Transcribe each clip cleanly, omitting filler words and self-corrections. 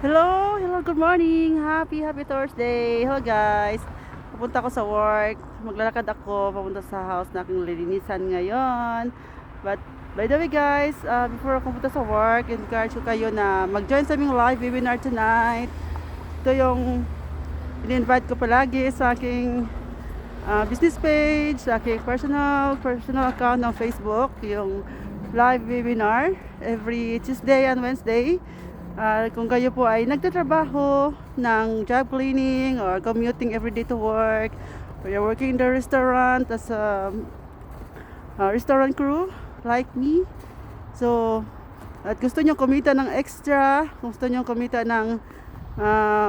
Hello, good morning. Happy Thursday. Hello guys. Pupunta ako sa work. Maglalakad ako papunta sa house na aking lilinisan ngayon. But by the way guys, before ako pupunta sa work, encourage ko kayo na mag-join sa aming live webinar tonight. Ito yung in-invite ko palagi sa aking business page, sa aking personal account ng Facebook, yung live webinar every Tuesday and Wednesday. Kung kayo po ay nagtatrabaho ng job cleaning or commuting every day to work, or you're working in the restaurant as a restaurant crew like me, so at gusto nyo kumita ng extra, gusto nyo kumita ng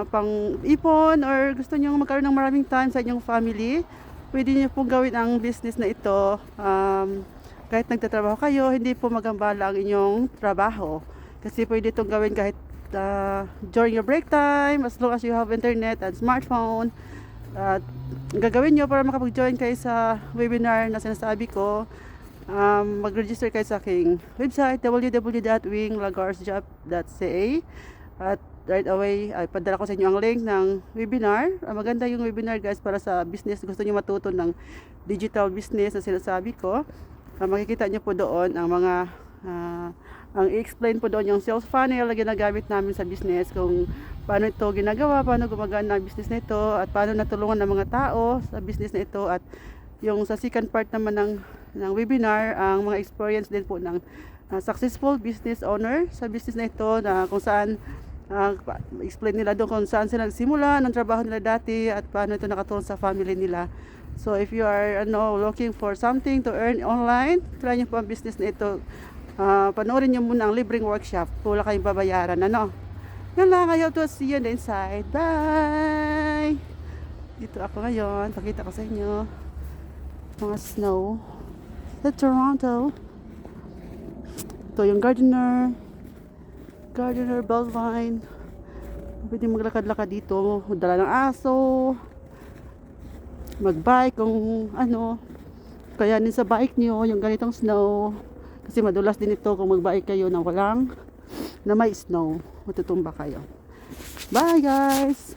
pang-ipon, or gusto nyo magkaroon ng maraming time sa inyong family, pwede nyo pong gawin ang business na ito. Kahit nagtatrabaho kayo, hindi po magambala ang inyong trabaho. Kasi pwede itong gawin kahit during your break time, as long as you have internet and smartphone. At gagawin nyo para makapag-join kayo sa webinar na sinasabi ko, mag-register kayo sa aking website, www.winglagarsjob.ca. At right away, ay padala ko sa inyo ang link ng webinar. Maganda yung webinar guys para sa business. Gusto nyo matuto ng digital business na sinasabi ko. Makikita nyo po doon ang mga ang i-explain po doon yung sales funnel na ginagamit namin sa business, kung paano ito ginagawa, paano gumagana ang business na ito, at paano natulungan ng mga tao sa business na ito. At yung sa second part naman ng webinar, ang mga experience din po ng successful business owner sa business na ito, na kung saan explain nila doon kung saan sila nagsimula ng trabaho nila dati at paano ito nakatulong sa family nila. So if you are looking for something to earn online, try nyo po ang business na ito. Panoorin nyo muna ang libreng workshop. Wala kayong babayaran, Yan lang, I hope to see you on the inside. Bye! Dito ako ngayon. Pakita ko sa inyo mga snow sa Toronto. Ito yung Gardner Belvine. Pwede maglakad-lakad dito. Dala ng aso, magbike kung kaya din sa bike nyo yung ganitong snow, kasi madulas din ito kung magbike kayo na may snow, matutumba kayo. Bye guys!